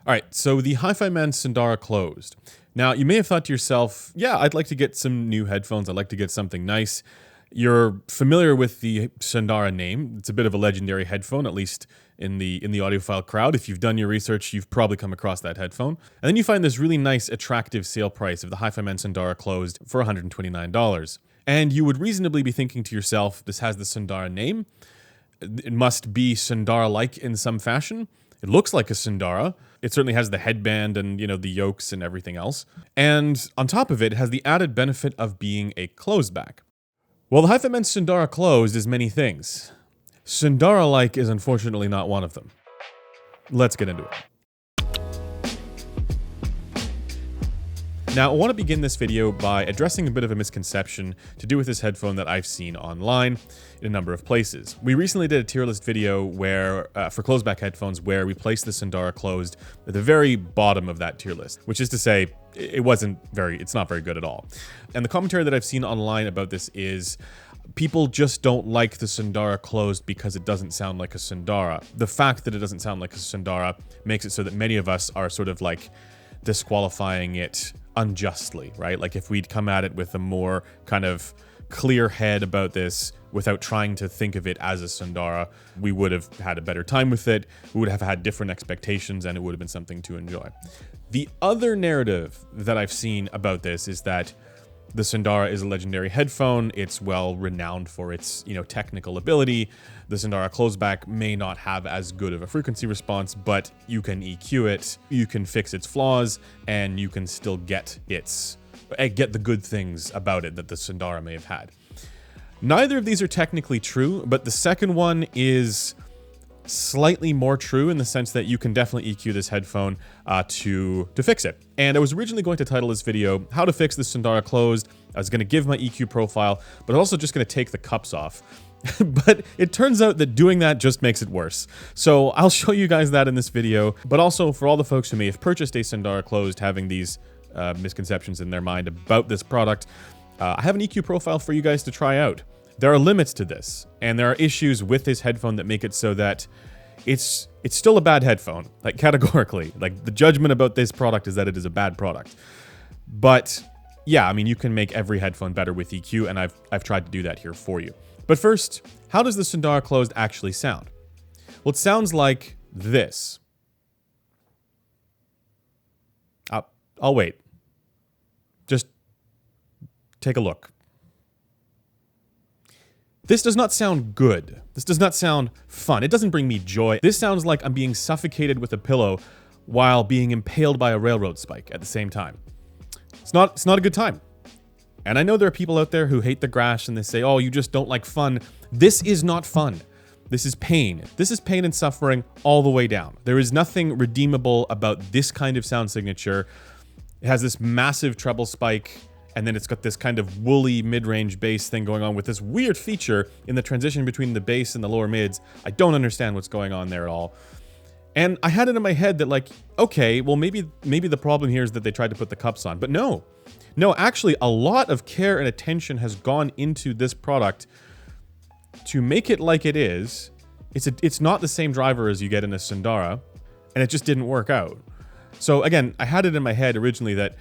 All right, so the HiFiMAN Sundara Closed. Now, you may have thought to yourself, yeah, I'd like to get some new headphones. I'd like to get something nice. You're familiar with the Sundara name. It's a bit of a legendary headphone, at least in the audiophile crowd. If you've done your research, you've probably come across that headphone. And then you find this really nice, attractive sale price of the HiFiMAN Sundara Closed for $129. And you would reasonably be thinking to yourself, this has the Sundara name. It must be Sundara-like in some fashion. It looks like a Sundara. It certainly has the headband and, the yokes and everything else. And on top of it, it has the added benefit of being a closed back. Well, the HiFiMAN Sundara Closed is many things. Sundara-like is unfortunately not one of them. Let's get into it. Now, I want to begin this video by addressing a bit of a misconception to do with this headphone that I've seen online in a number of places. We recently did a tier list video where, for closed back headphones, where we placed the Sundara Closed at the very bottom of that tier list, which is to say, it's not very good at all. And the commentary that I've seen online about this is people just don't like the Sundara Closed because it doesn't sound like a Sundara. The fact that it doesn't sound like a Sundara makes it so that many of us are sort of like disqualifying it unjustly, right? Like if we'd come at it with a more kind of clear head about this without trying to think of it as a Sundara, we would have had a better time with it. We would have had different expectations and it would have been something to enjoy. The other narrative that I've seen about this is that the Sundara is a legendary headphone. It's well renowned for its, technical ability. The Sundara Closeback may not have as good of a frequency response, but you can EQ it, you can fix its flaws, and you can still get the good things about it that the Sundara may have had. Neither of these are technically true, but the second one is slightly more true in the sense that you can definitely EQ this headphone to fix it. And I was originally going to title this video, How to Fix the Sundara Closed. I was going to give my EQ profile, but also just going to take the cups off. But it turns out that doing that just makes it worse. So I'll show you guys that in this video, but also for all the folks who may have purchased a Sundara Closed having these misconceptions in their mind about this product, I have an EQ profile for you guys to try out. There are limits to this, and there are issues with this headphone that make it so that it's still a bad headphone, like categorically. Like the judgment about this product is that it is a bad product. But yeah, I mean, you can make every headphone better with EQ, and I've tried to do that here for you. But first, how does the Sundara Closed actually sound? Well, it sounds like this. I'll wait. Just take a look. This does not sound good. This does not sound fun. It doesn't bring me joy. This sounds like I'm being suffocated with a pillow while being impaled by a railroad spike at the same time. It's not a good time. And I know there are people out there who hate the Grash and they say, oh, you just don't like fun. This is not fun. This is pain. This is pain and suffering all the way down. There is nothing redeemable about this kind of sound signature. It has this massive treble spike, and then it's got this kind of woolly mid-range bass thing going on with this weird feature in the transition between the bass and the lower mids. I don't understand what's going on there at all. And I had it in my head that like, okay, well maybe the problem here is that they tried to put the cups on. But no, actually a lot of care and attention has gone into this product to make it like it is. It's not the same driver as you get in a Sundara, and it just didn't work out. So again, I had it in my head originally that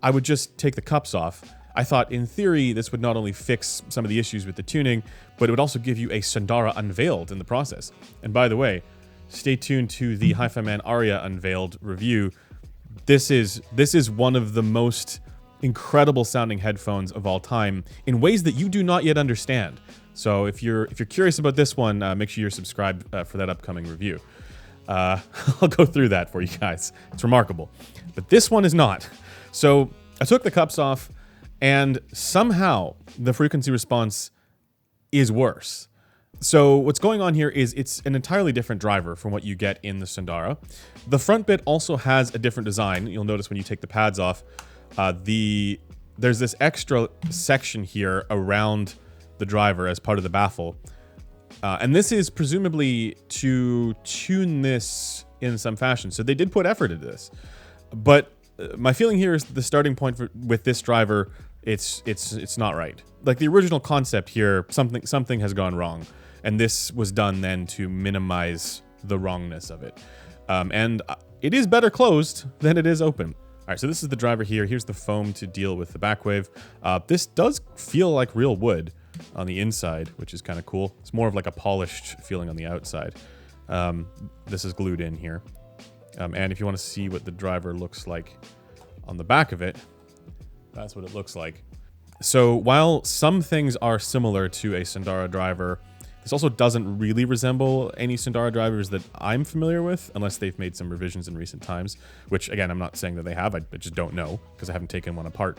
I would just take the cups off. I thought, in theory, this would not only fix some of the issues with the tuning, but it would also give you a Sundara unveiled in the process. And by the way, stay tuned to the HiFiMAN Aria unveiled review. This is one of the most incredible sounding headphones of all time in ways that you do not yet understand. So if you're curious about this one, make sure you're subscribed for that upcoming review. I'll go through that for you guys. It's remarkable. But this one is not. So I took the cups off, and somehow the frequency response is worse. So what's going on here is it's an entirely different driver from what you get in the Sundara. The front bit also has a different design. You'll notice when you take the pads off, there's this extra section here around the driver as part of the baffle. And this is presumably to tune this in some fashion. So they did put effort into this. But my feeling here is the starting point with this driver, it's not right. Like the original concept here, something has gone wrong. And this was done then to minimize the wrongness of it. And it is better closed than it is open. All right, so this is the driver here. Here's the foam to deal with the backwave. This does feel like real wood on the inside, which is kind of cool. It's more of like a polished feeling on the outside. This is glued in here. And if you want to see what the driver looks like on the back of it, that's what it looks like. So while some things are similar to a Sundara driver, this also doesn't really resemble any Sundara drivers that I'm familiar with, unless they've made some revisions in recent times, which again, I'm not saying that they have, I just don't know, because I haven't taken one apart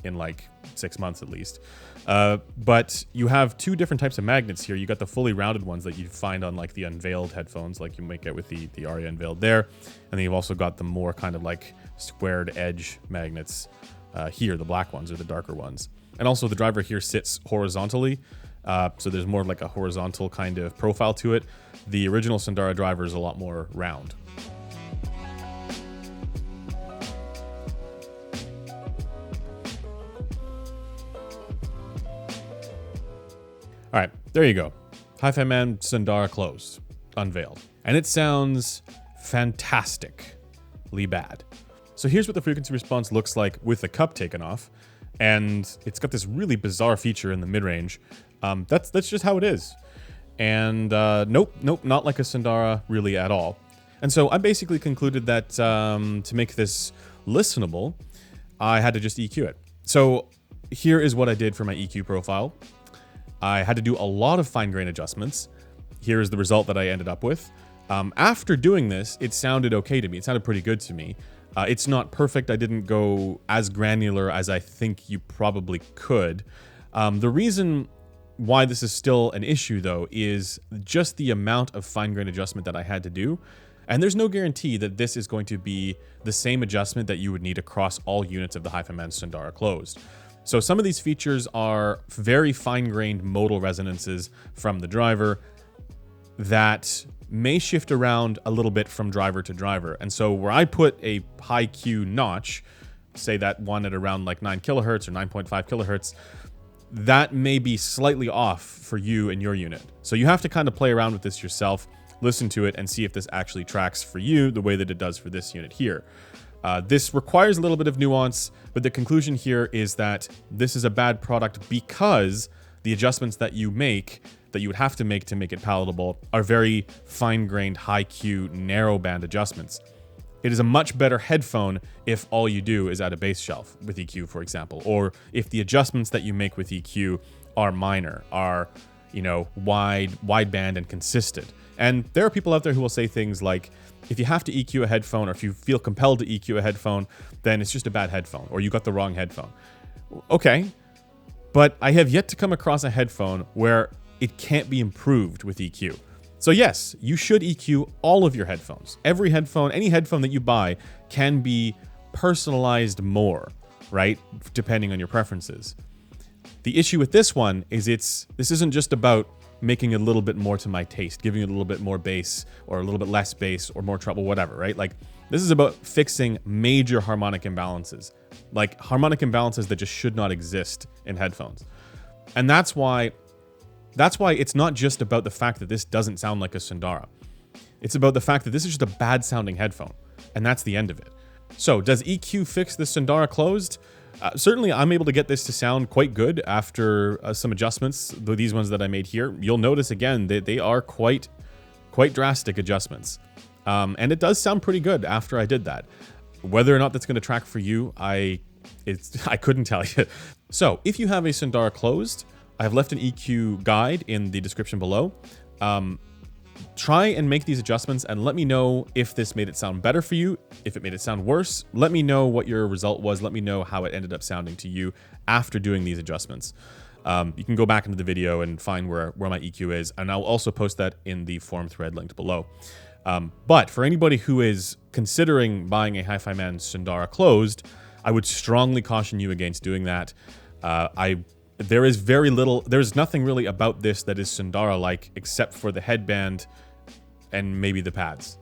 in like 6 months at least. But you have two different types of magnets here. You got the fully rounded ones that you find on like the unveiled headphones, like you might get with the Aria unveiled there. And then you've also got the more kind of like squared edge magnets here, the black ones or the darker ones. And also the driver here sits horizontally. So there's more of like a horizontal kind of profile to it. The original Sundara driver is a lot more round. All right, there you go. HiFiMAN Sundara Closed, unveiled. And it sounds fantastically bad. So here's what the frequency response looks like with the cup taken off. And it's got this really bizarre feature in the mid-range. That's just how it is. And nope, not like a Sundara really at all. And so I basically concluded that to make this listenable, I had to just EQ it. So here is what I did for my EQ profile. I had to do a lot of fine grain adjustments. Here's the result that I ended up with. After doing this, it sounded okay to me. It sounded pretty good to me. It's not perfect. I didn't go as granular as I think you probably could. The reason why this is still an issue, though, is just the amount of fine grain adjustment that I had to do. And there's no guarantee that this is going to be the same adjustment that you would need across all units of the HiFiMAN Sundara Closed. So some of these features are very fine-grained modal resonances from the driver that may shift around a little bit from driver to driver. And so where I put a high Q notch, say that one at around like 9 kilohertz or 9.5 kilohertz, that may be slightly off for you and your unit. So you have to kind of play around with this yourself, listen to it, and see if this actually tracks for you the way that it does for this unit here. This requires a little bit of nuance, but the conclusion here is that this is a bad product because the adjustments that you make, that you would have to make it palatable, are very fine-grained, high-Q, narrow-band adjustments. It is a much better headphone if all you do is add a bass shelf with EQ, for example, or if the adjustments that you make with EQ are minor, are, you know, wide-band and consistent. And there are people out there who will say things like, if you have to EQ a headphone, or if you feel compelled to EQ a headphone, then it's just a bad headphone, or you got the wrong headphone. Okay, but I have yet to come across a headphone where it can't be improved with EQ. So yes, you should EQ all of your headphones. Every headphone, any headphone that you buy can be personalized more, right? Depending on your preferences. The issue with this one is this isn't just about making it a little bit more to my taste, giving it a little bit more bass or a little bit less bass or more treble, whatever, right? Like, this is about fixing major harmonic imbalances, like harmonic imbalances that just should not exist in headphones. And that's why it's not just about the fact that this doesn't sound like a Sundara. It's about the fact that this is just a bad sounding headphone, and that's the end of it. So does EQ fix the Sundara Closed? Certainly, I'm able to get this to sound quite good after some adjustments, these ones that I made here. You'll notice, again, that they are quite drastic adjustments. And it does sound pretty good after I did that. Whether or not that's going to track for you, I couldn't tell you. So, if you have a Sundara Closed, I have left an EQ guide in the description below. Try and make these adjustments and let me know if this made it sound better for you, if it made it sound worse. Let me know what your result was. Let me know how it ended up sounding to you after doing these adjustments. You can go back into the video and find where my EQ is, and I'll also post that in the forum thread linked below. But for anybody who is considering buying a HiFiMAN Sundara Closed, I would strongly caution you against doing that. There's nothing really about this that is Sundara-like except for the headband and maybe the pads.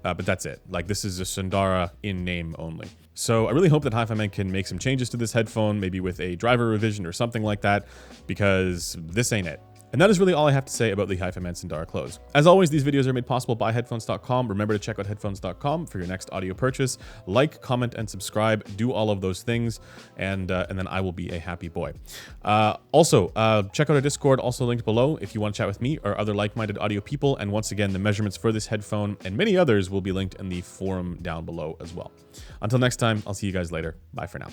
But that's it. Like, this is a Sundara in name only. So I really hope that HiFiMAN can make some changes to this headphone, maybe with a driver revision or something like that, because this ain't it. And that is really all I have to say about the HiFiMAN Sundara Closed. As always, these videos are made possible by headphones.com. Remember to check out headphones.com for your next audio purchase. Like, comment, and subscribe. Do all of those things, and then I will be a happy boy. Also, check out our Discord, also linked below, if you want to chat with me or other like-minded audio people. And once again, the measurements for this headphone and many others will be linked in the forum down below as well. Until next time, I'll see you guys later. Bye for now.